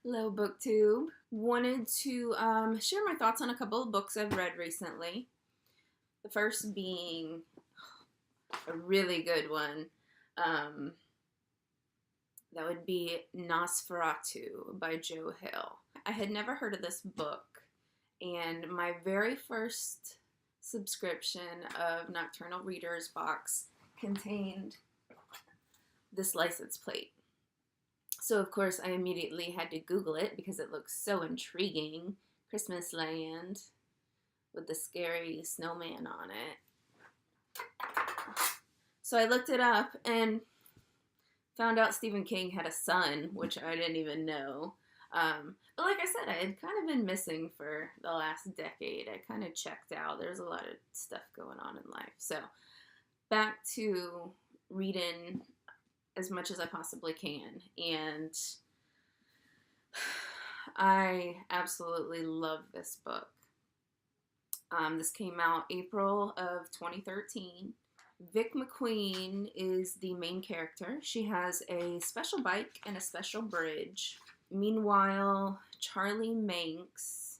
Hello, BookTube. Wanted to share my thoughts on a couple of books I've read recently. The first being a really good one. That would be NOS4A2 by Joe Hill. I had never heard of this book, and my very first subscription of Nocturnal Readers box contained this license plate. So, of course, I immediately had to Google it because it looks so intriguing. Christmas Land with the scary snowman on it. So I looked it up and found out Stephen King had a son, which I didn't even know. But like I said, I had kind of been missing for the last decade. I kind of checked out. There's a lot of stuff going on in life. So back to reading as much as I possibly can. And I absolutely love this book. This came out April of 2013. Vic McQueen is the main character. She has a special bike and a special bridge. Meanwhile, Charlie Manx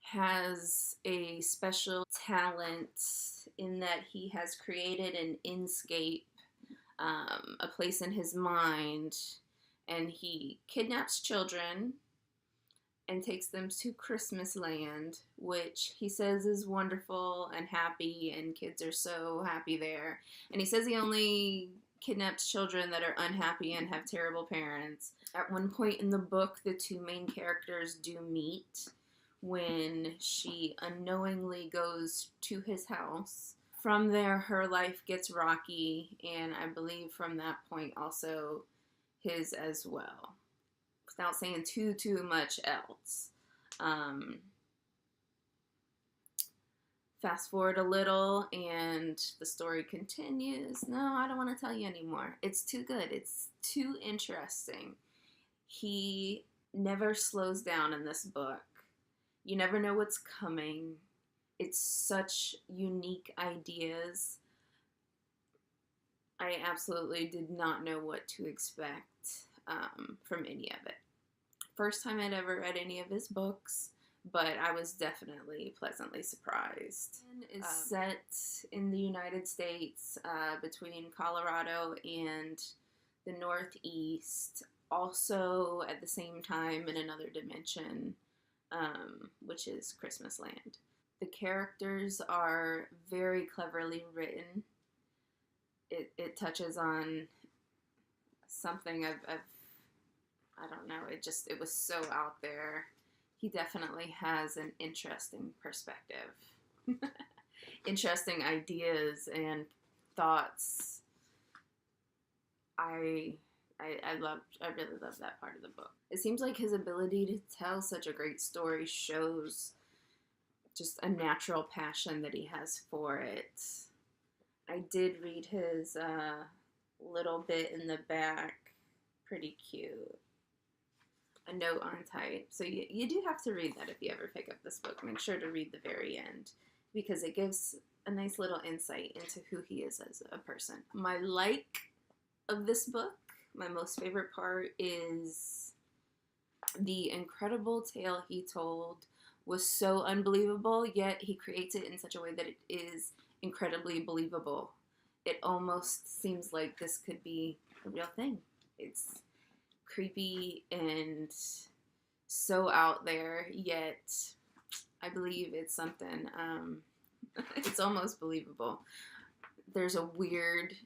has a special talent in that he has created an inscape, a place in his mind, and he kidnaps children and takes them to Christmas Land, which he says is wonderful and happy, and kids are so happy there. And he says he only kidnaps children that are unhappy and have terrible parents. At one point in the book, the two main characters do meet when she unknowingly goes to his house. From there, her life gets rocky, and I believe from that point also his as well. Without saying too much else. Fast forward a little and the story continues. No, I don't want to tell you anymore. It's too good. It's too interesting. He never slows down in this book. You never know what's coming. It's such unique ideas. I absolutely did not know what to expect from any of it. First time I'd ever read any of his books, but I was definitely pleasantly surprised. It's set in the United States between Colorado and the Northeast, also at the same time in another dimension, which is Christmas Land. The characters are very cleverly written. It touches on something I don't know, it was so out there. He definitely has an interesting perspective. Interesting ideas and thoughts. I really love that part of the book. It seems like his ability to tell such a great story shows just a natural passion that he has for it. I did read his little bit in the back. Pretty cute. A note on type. So you do have to read that if you ever pick up this book. Make sure to read the very end because it gives a nice little insight into who he is as a person. My like of this book, my most favorite part is the incredible tale he told was so unbelievable, yet he creates it in such a way that it is incredibly believable. It almost seems like this could be a real thing. It's creepy and so out there, yet I believe it's something, it's almost believable. There's a weird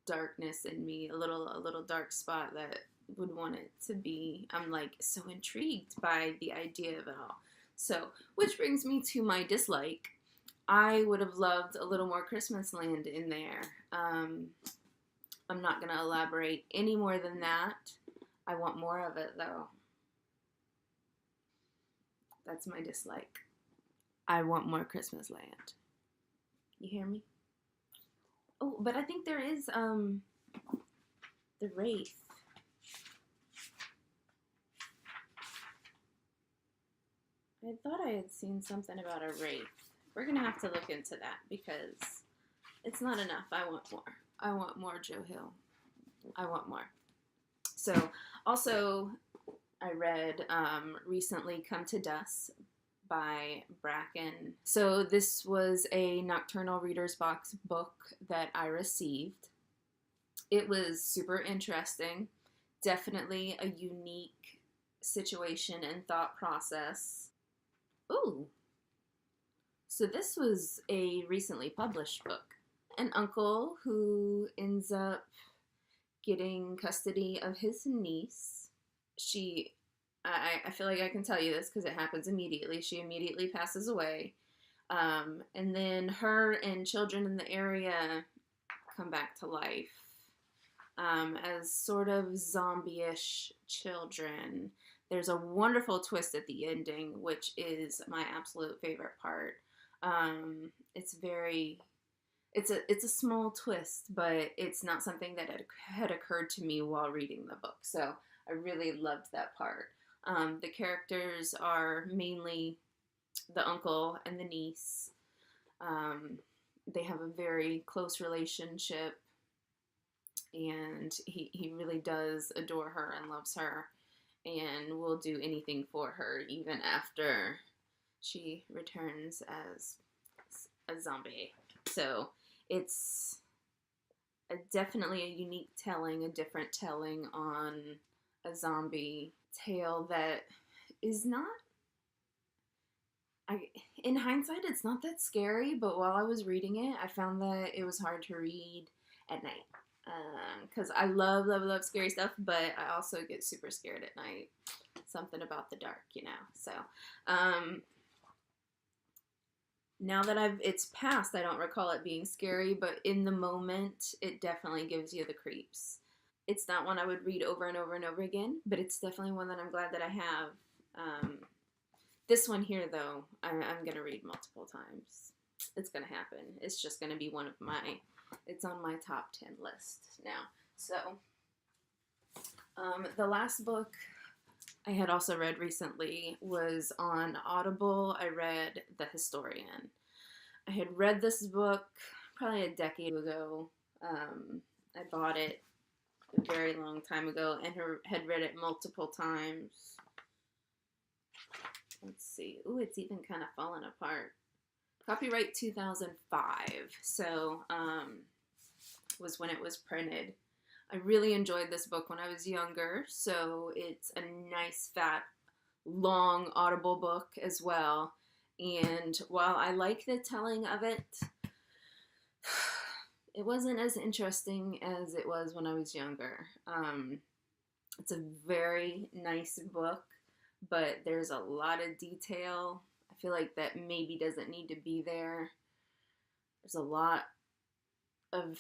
darkness in me, a little dark spot that would want it to be. I'm like so intrigued by the idea of it all. So, which brings me to my dislike. I would have loved a little more Christmas Land in there. I'm not going to elaborate any more than that. I want more of it, though. That's my dislike. I want more Christmas Land. You hear me? Oh, but I think there is, the Wraith. I thought I had seen something about a Wraith. We're going to have to look into that because it's not enough. I want more. I want more Joe Hill. I want more. So, also, I read recently Come to Dusk by Bracken. So, this was a Nocturnal Reader's Box book that I received. It was super interesting, definitely a unique situation and thought process. Ooh, so this was a recently published book. An uncle who ends up getting custody of his niece. I feel like I can tell you this because it happens immediately. She immediately passes away. And then her and children in the area come back to life as sort of zombie-ish children. There's a wonderful twist at the ending, which is my absolute favorite part. It's a small twist, but it's not something that had occurred to me while reading the book. So I really loved that part. The characters are mainly the uncle and the niece. They have a very close relationship, and he really does adore her and loves her and will do anything for her even after she returns as a zombie. So it's definitely a unique telling, a different telling on a zombie tale that is not, in hindsight, it's not that scary, but while I was reading it, I found that it was hard to read at night. Because I love, love, love scary stuff, but I also get super scared at night. Something about the dark, you know. So, now that it's passed, I don't recall it being scary, but in the moment, it definitely gives you the creeps. It's not one I would read over and over and over again, but it's definitely one that I'm glad that I have. This one here, though, I'm going to read multiple times. It's going to happen. It's just going to be one of it's on my top 10 list now. So, the last book I had also read recently was on Audible. I read The Historian. I had read this book probably a decade ago. I bought it a very long time ago and had read it multiple times. Let's see. Ooh, it's even kind of fallen apart. Copyright 2005. So, was when it was printed. I really enjoyed this book when I was younger, so it's a nice, fat, long Audible book as well. And while I like the telling of it, it wasn't as interesting as it was when I was younger. It's a very nice book, but there's a lot of detail. I feel like that maybe doesn't need to be there. There's a lot of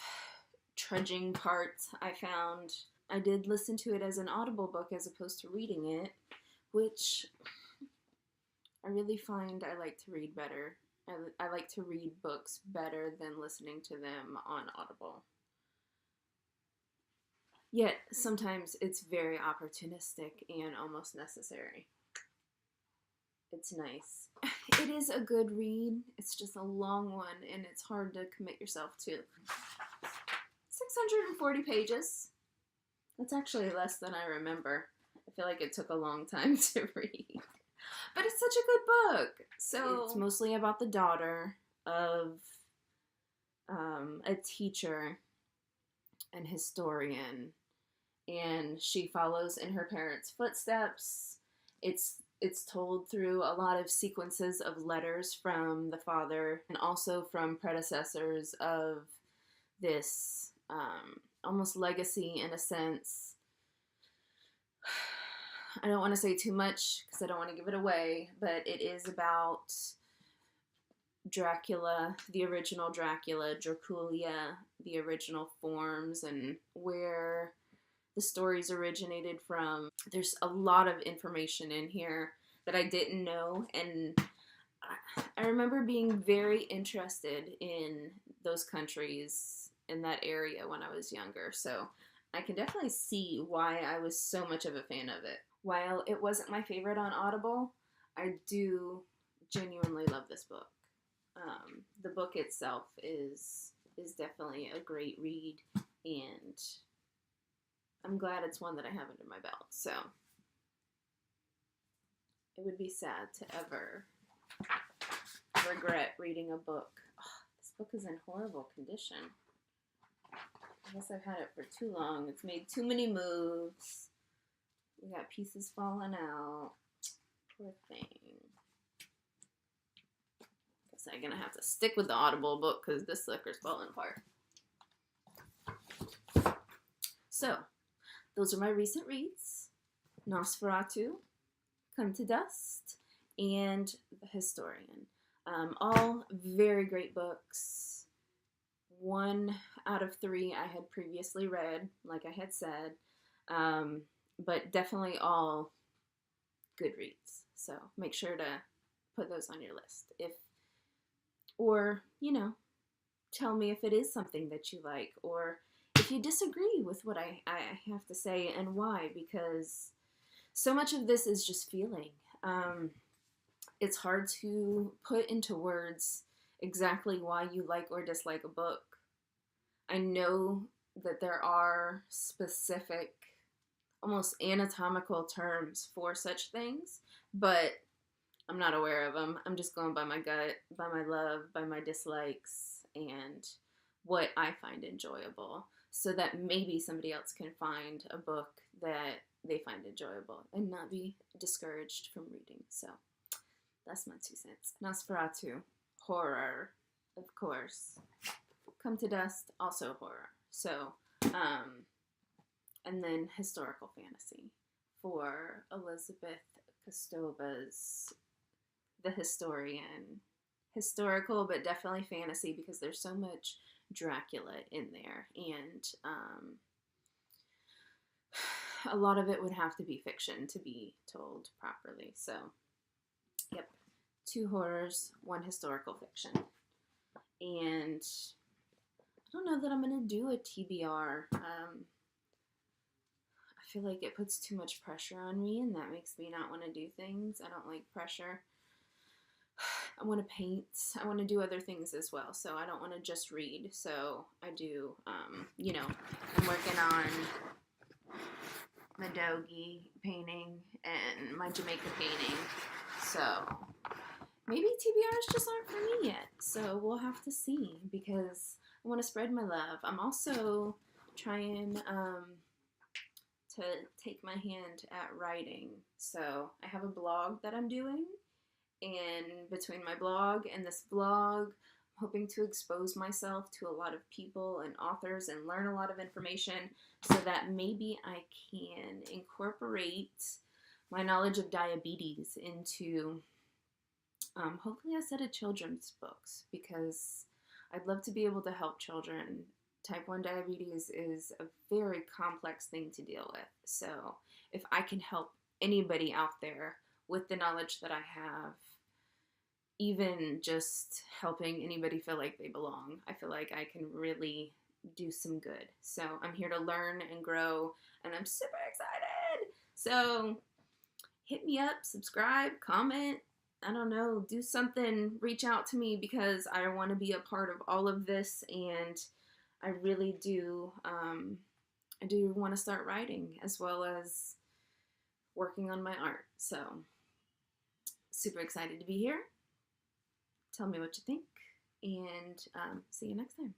trudging parts I found. I did listen to it as an Audible book as opposed to reading it, which I really find I like to read better. I like to read books better than listening to them on Audible. Yet, sometimes it's very opportunistic and almost necessary. It's nice. It is a good read. It's just a long one, and it's hard to commit yourself to. 640 pages. That's actually less than I remember. I feel like it took a long time to read. But it's such a good book. So it's mostly about the daughter of a teacher and historian, and she follows in her parents' footsteps. It's told through a lot of sequences of letters from the father and also from predecessors of this almost legacy in a sense. I don't want to say too much because I don't want to give it away, but it is about Dracula, the original Dracula, Draculia, the original forms, and where the stories originated from. There's a lot of information in here that I didn't know, and I remember being very interested in those countries in that area when I was younger, so I can definitely see why I was so much of a fan of it. While it wasn't my favorite on Audible, I do genuinely love this book. The book itself is definitely a great read, and I'm glad it's one that I have under my belt. So it would be sad to ever regret reading a book. Oh, this book is in horrible condition. I guess I've had it for too long. It's made too many moves. We got pieces falling out. Poor thing. Guess I'm gonna have to stick with the Audible book because this sucker's falling apart. So, those are my recent reads. NOS4A2, Come to Dust, and The Historian. All very great books. 1 out of 3 I had previously read, like I had said, but definitely all good reads. So make sure to put those on your list. Or, tell me if it is something that you like, or if you disagree with what I have to say and why, because so much of this is just feeling. It's hard to put into words exactly why you like or dislike a book. I know that there are specific, almost anatomical terms for such things, but I'm not aware of them. I'm just going by my gut, by my love, by my dislikes, and what I find enjoyable, so that maybe somebody else can find a book that they find enjoyable and not be discouraged from reading. So that's my 2 cents. NOS4A2, horror, of course. Come to Dust, also horror. So, and then historical fantasy for Elizabeth Kostova's The Historian. Historical, but definitely fantasy, because there's so much Dracula in there, and a lot of it would have to be fiction to be told properly. So, yep, 2 horrors, 1 historical fiction. And I don't know that I'm going to do a TBR. I feel like it puts too much pressure on me, and that makes me not want to do things. I don't like pressure. I want to paint. I want to do other things as well. So I don't want to just read. So I do, I'm working on my Dogi painting and my Jamaica painting. So maybe TBRs just aren't for me yet. So we'll have to see, because I want to spread my love. I'm also trying to take my hand at writing. So I have a blog that I'm doing. And between my blog and this vlog, I'm hoping to expose myself to a lot of people and authors and learn a lot of information, so that maybe I can incorporate my knowledge of diabetes into, hopefully a set of children's books, because I'd love to be able to help children. Type 1 diabetes is a very complex thing to deal with. So if I can help anybody out there with the knowledge that I have, even just helping anybody feel like they belong, I feel like I can really do some good. So I'm here to learn and grow, and I'm super excited. So hit me up, subscribe, comment, I don't know, do something, reach out to me, because I want to be a part of all of this, and I really do, I do want to start writing as well as working on my art. So super excited to be here. Tell me what you think, and see you next time.